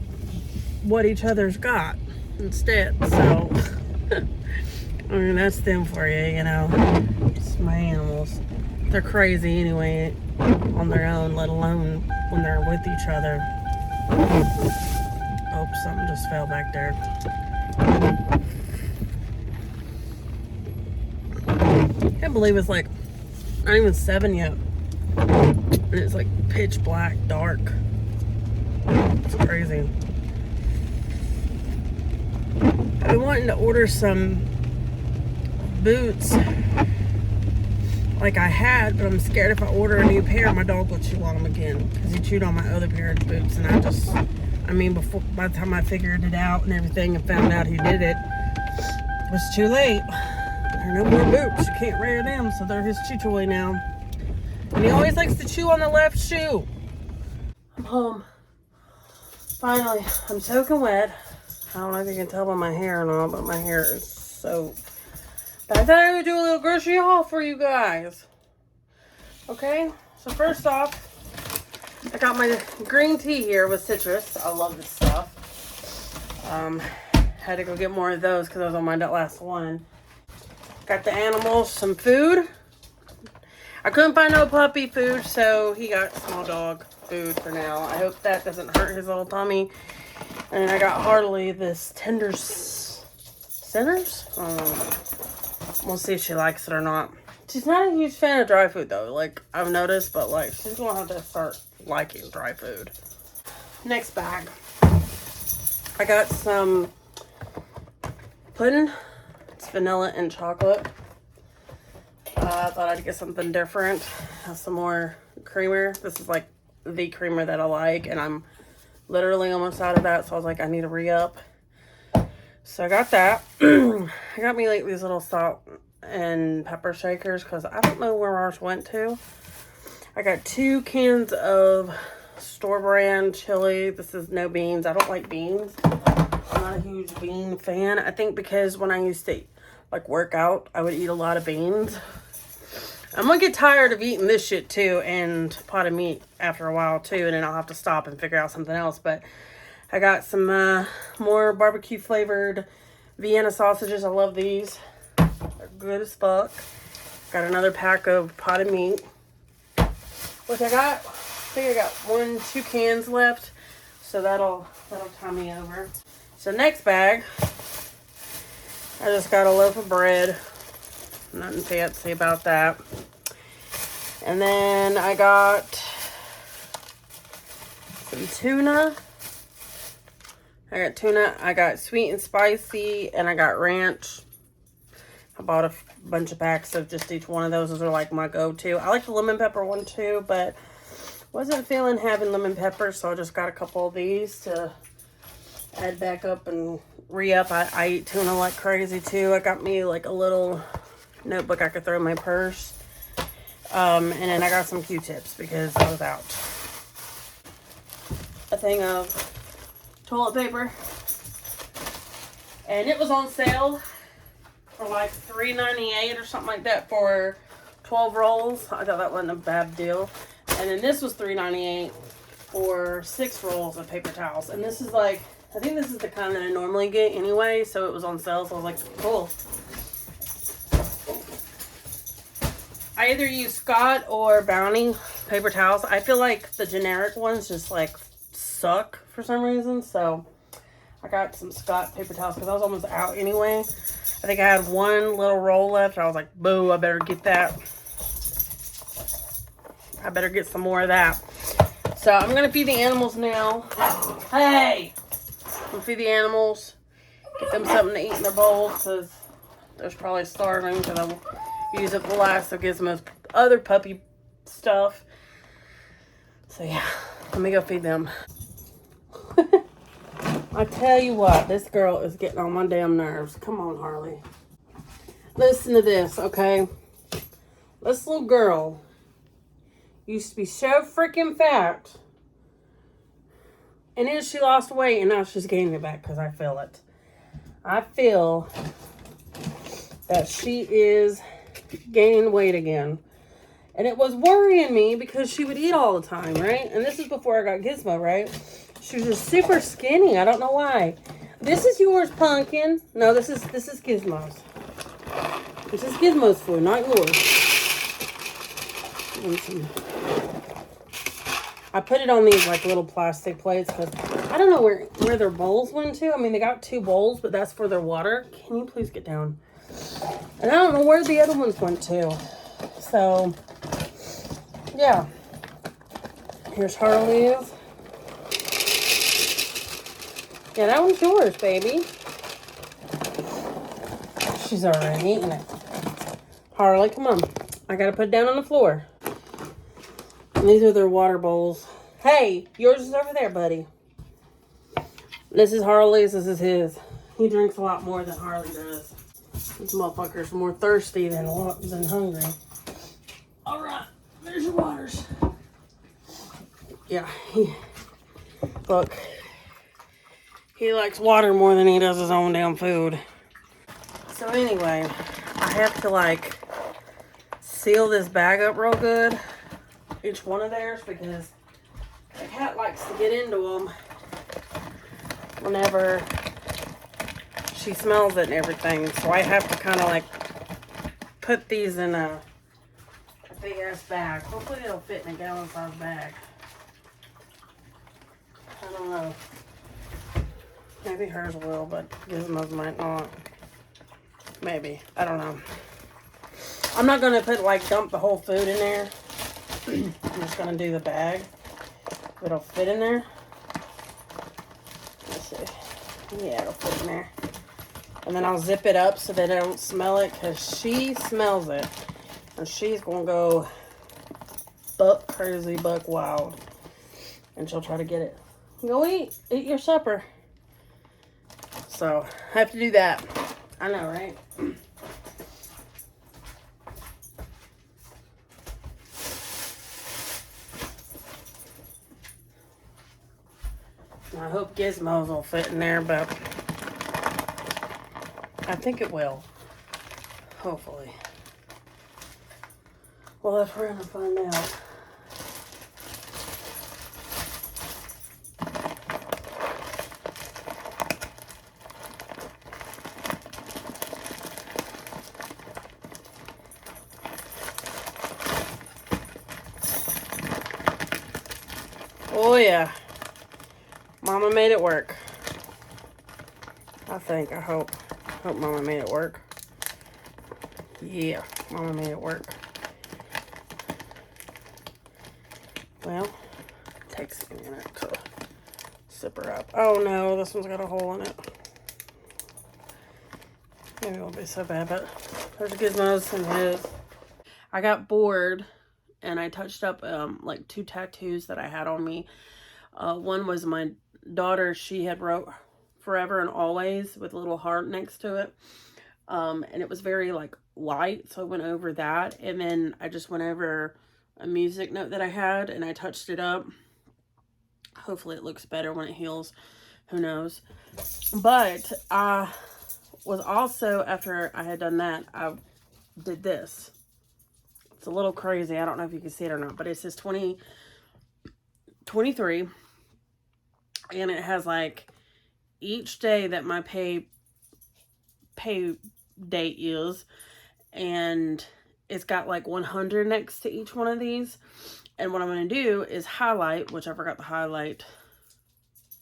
what each other's got instead. So, I mean, that's them for you, you know. It's my animals. They're crazy anyway on their own, let alone when they're with each other. Oh, something just fell back there. Can't believe it's like not even 7 yet. And it's like pitch black, dark. It's crazy. I've been wanting to order some boots like I had, but I'm scared if I order a new pair, my dog will chew on them again because he chewed on my other pair of boots. And by the time I figured it out and everything and found out he did it, it was too late. There are no more boots. You can't wear them, so they're his chew toy now. And he always likes to chew on the left shoe. I'm home. Finally, I'm soaking wet. I don't know if you can tell by my hair or not, but my hair is soaked. But I thought I would do a little grocery haul for you guys. Okay, so first off, I got my green tea here with citrus. I love this stuff. Had to go get more of those because I was on my last one. Got the animals some food. I couldn't find no puppy food, so he got small dog food for now. I hope that doesn't hurt his little tummy. And I got Harley this tender centers. We'll see if she likes it or not. She's not a huge fan of dry food though, like I've noticed, but like she's gonna have to start liking dry food. Next bag. I got some pudding. It's vanilla and chocolate. I thought I'd get something different. Have some more creamer. This is like the creamer that I like, and I'm literally almost out of that, so I was like, I need to re-up. So I got that. I got me like these little salt and pepper shakers because I don't know where ours went to. I got 2 cans of store brand chili. This is no beans. I don't like beans. I'm not a huge bean fan. I think because when I used to like work out, I would eat a lot of beans. I'm gonna get tired of eating this shit too and pot of meat after a while too, and then I'll have to stop and figure out something else. But I got some more barbecue flavored Vienna sausages. I love these. They're good as fuck. Got another pack of potted meat. Which I think I got 2 cans left. So that'll tie me over. So next bag, I just got a loaf of bread. Nothing fancy about that. And then I got some tuna. I got sweet and spicy, and I got ranch. I bought a bunch of packs of just each one of those. Those are like my go-to. I like the lemon pepper one too, but wasn't feeling having lemon pepper, so I just got a couple of these to add back up and re-up. I eat tuna like crazy too. I got me like a little notebook I could throw in my purse. And then I got some Q-tips because I was out. A thing of toilet paper. And it was on sale for like $3.98 or something like that for 12 rolls. I thought that wasn't a bad deal. And then this was $3.98 for 6 rolls of paper towels. And this is like, I think this is the kind that I normally get anyway. So it was on sale. So I was like, cool. I either use Scott or Bounty paper towels. I feel like the generic ones just like suck for some reason. So I got some Scott paper towels because I was almost out anyway. I think I had 1 little roll left. I was like, boo, I better get that. I better get some more of that. So I'm going to feed the animals now. Hey! I'm going to feed the animals. Get them something to eat in their bowls because they're probably starving because I'm use up the last of Gizmo's other puppy stuff. So yeah, let me go feed them. I tell you what, this girl is getting on my damn nerves. Come on, Harley. Listen to this, okay? This little girl used to be so freaking fat. And then she lost weight and now she's gaining it back because I feel it. I feel that she is gaining weight again. And it was worrying me because she would eat all the time, right? And this is before I got Gizmo, right? She was just super skinny. I don't know why. This is yours, Pumpkin. No, this is Gizmo's. This is Gizmo's food, not yours. And some, I put it on these like little plastic plates because I don't know where their bowls went to. I mean, they got 2 bowls, but that's for their water. Can you please get down? And I don't know where the other ones went to. So, yeah. Here's Harley's. Yeah, that one's yours, baby. She's already eating it. Harley, come on. I gotta put it down on the floor. And these are their water bowls. Hey, yours is over there, buddy. This is Harley's. This is his. He drinks a lot more than Harley does. This motherfucker's more thirsty than hungry. All right, there's your waters. Yeah, look. He likes water more than he does his own damn food. So anyway, I have to like seal this bag up real good. Each one of theirs, because the cat likes to get into them whenever she smells it and everything. So I have to kind of like put these in a big ass bag. Hopefully it'll fit in a gallon size bag. I don't know. Maybe hers will, but Gizmo's might not. Maybe. I don't know. I'm not going to dump the whole food in there. I'm just going to do the bag. It'll fit in there. Let's see. Yeah, it'll fit in there. And then I'll zip it up so that I don't smell it, because she smells it. And she's going to go buck crazy, buck wild. And she'll try to get it. Go eat. Eat your supper. So, I have to do that. I know, right? I hope Gizmo's will fit in there, but I think it will. Hopefully. Well, if we're gonna find out. Oh yeah. Mama made it work. I think. I hope. Hope Mama made it work. Yeah, Mama made it work. Well, it takes a minute to zip her up. Oh no, this one's got a hole in it. Maybe it won't be so bad, but there's Gizmo's and his. I got bored and I touched up like 2 tattoos that I had on me. One was my daughter. She had wrote forever and always with a little heart next to it. And it was very like light, so I went over that. And then I just went over a music note that I had and I touched it up. Hopefully it looks better when it heals. Who knows? But I was also, after I had done that, I did this. It's a little crazy. I don't know if you can see it or not, but it says 2023. And it has like each day that my pay date is, and it's got like 100 next to each one of these. And what I'm going to do is highlight, which I forgot to highlight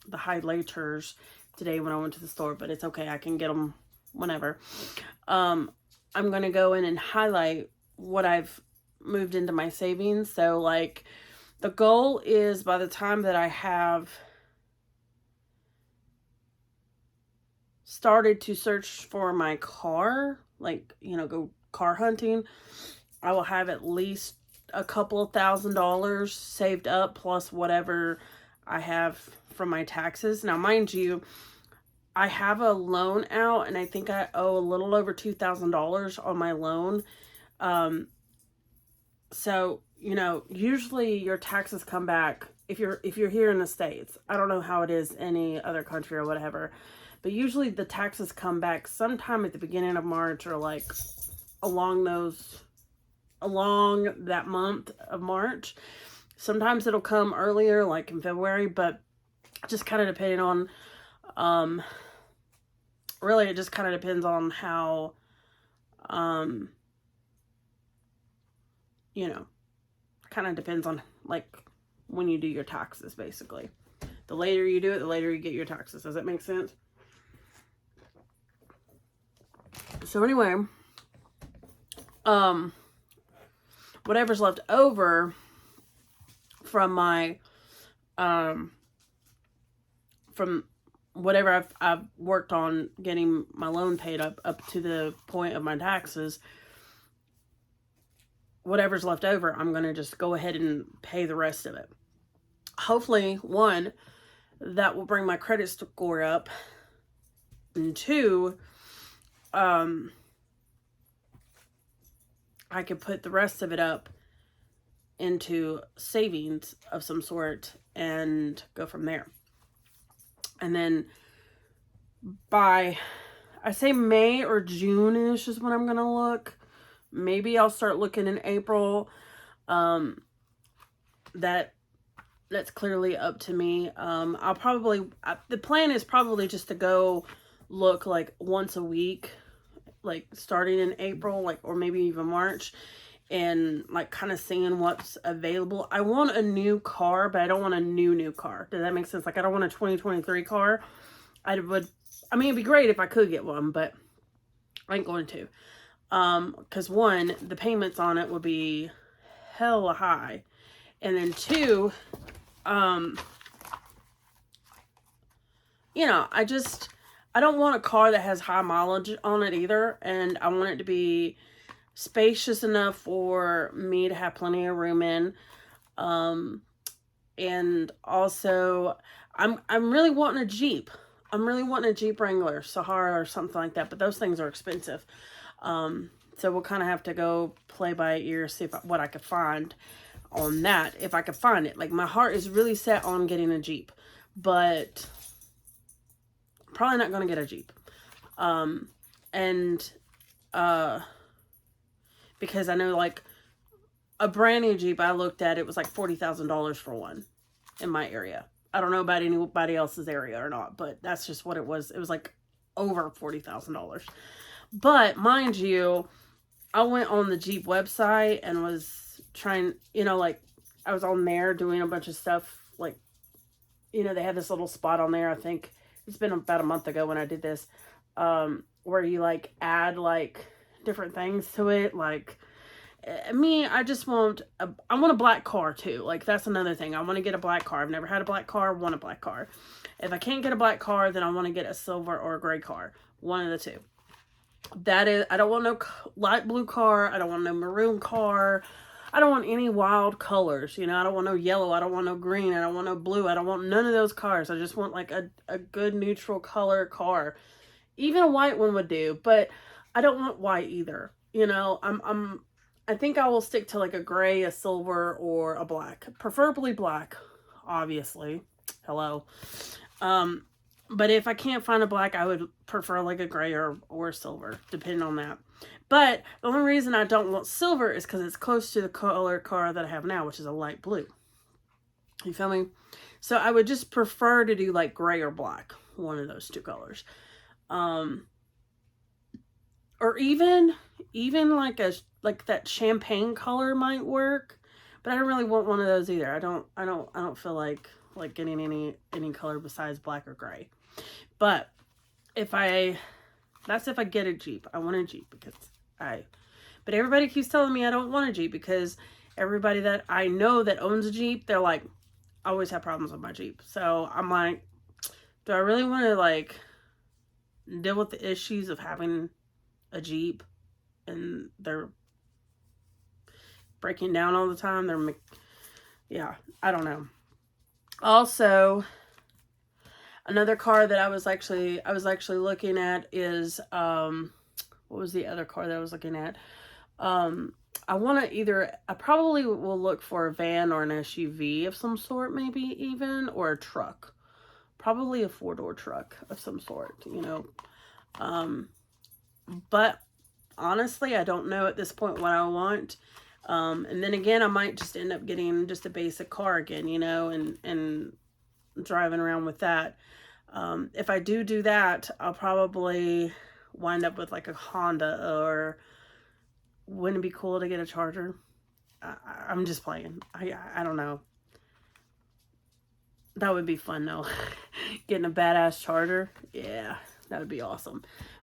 the highlighters today when I went to the store, but it's okay. I can get them whenever. I'm going to go in and highlight what I've moved into my savings. So like the goal is by the time that I have started to search for my car, like, you know, go car hunting, I will have at least a couple of $1,000s saved up, plus whatever I have from my taxes. Now, mind you, I have a loan out, and I think I owe a little over $2,000 on my loan. So, you know, usually your taxes come back if you're here in the States. I don't know how it is any other country or whatever, but usually the taxes come back sometime at the beginning of March, or like along that month of March. Sometimes it'll come earlier, like in February, but just kind of depending on, really it just kind of depends on how, you know, kind of depends on like when you do your taxes, basically. The later you do it, the later you get your taxes. Does that make sense? So anyway, whatever's left over from my, from whatever I've worked on getting my loan paid up to the point of my taxes, whatever's left over, I'm going to just go ahead and pay the rest of it. Hopefully, one, that will bring my credit score up, and two, I could put the rest of it up into savings of some sort and go from there. And then by, I say May or June-ish is when I'm going to look. Maybe I'll start looking in April. That's clearly up to me. I'll probably, the plan is probably just to go look like once a week, like starting in April, like, or maybe even March, and like kind of seeing what's available. I want a new car, but I don't want a new car. Does that make sense? Like, I don't want a 2023 car. I mean, it'd be great if I could get one, but I ain't going to. Because one, the payments on it would be hella high. And then two, you know, I don't want a car that has high mileage on it either. And I want it to be spacious enough for me to have plenty of room in. And also, I'm really wanting a Jeep. I'm really wanting a Jeep Wrangler, Sahara, or something like that. But those things are expensive. So we'll kind of have to go play by ear, see what I could find on that, if I could find it. Like, my heart is really set on getting a Jeep, but probably not going to get a Jeep. Because I know, like, a brand new Jeep, I looked at, it was like $40,000 for one in my area. I don't know about anybody else's area or not, but that's just what it was. It was like over $40,000. But mind you, I went on the Jeep website and was trying, you know, like, I was on there doing a bunch of stuff. Like, you know, they had this little spot on there. I think it's been about a month ago when I did this, where you like add like different things to it. Like, I just want I want a black car too. Like, that's another thing. I want to get a black car. I've never had a black car. Want a black car. If I can't get a black car, then I want to get a silver or a gray car. One of the two. That is, I don't want no light blue car. I don't want no maroon car. I don't want any wild colors. You know, I don't want no yellow. I don't want no green. I don't want no blue. I don't want none of those cars. I just want like a good neutral color car. Even a white one would do, but I don't want white either. You know, I think I will stick to like a gray, a silver, or a black. Preferably black, obviously. Hello. But if I can't find a black, I would prefer like a gray or silver, depending on that. But the only reason I don't want silver is because it's close to the color car that I have now, which is a light blue. You feel me? So I would just prefer to do like gray or black, one of those two colors. Or even like that champagne color might work, but I don't really want one of those either. I don't feel like getting any color besides black or gray. But that's if I get a Jeep. I want a Jeep but everybody keeps telling me I don't want a Jeep because everybody that I know that owns a Jeep, they're like, I always have problems with my Jeep. So I'm like, do I really want to like deal with the issues of having a Jeep and they're breaking down all the time? Yeah, I don't know. Also, another car that I was actually looking at is, what was the other car that I was looking at? I probably will look for a van or an SUV of some sort, maybe even, or a truck. Probably a 4-door truck of some sort, you know. But honestly, I don't know at this point what I want. And then again, I might just end up getting just a basic car again, you know, and driving around with that. If I do that, I'll probably wind up with like a Honda, or wouldn't it be cool to get a Charger? I'm just playing. I don't know. That would be fun though. Getting a badass charger. Yeah, that would be awesome.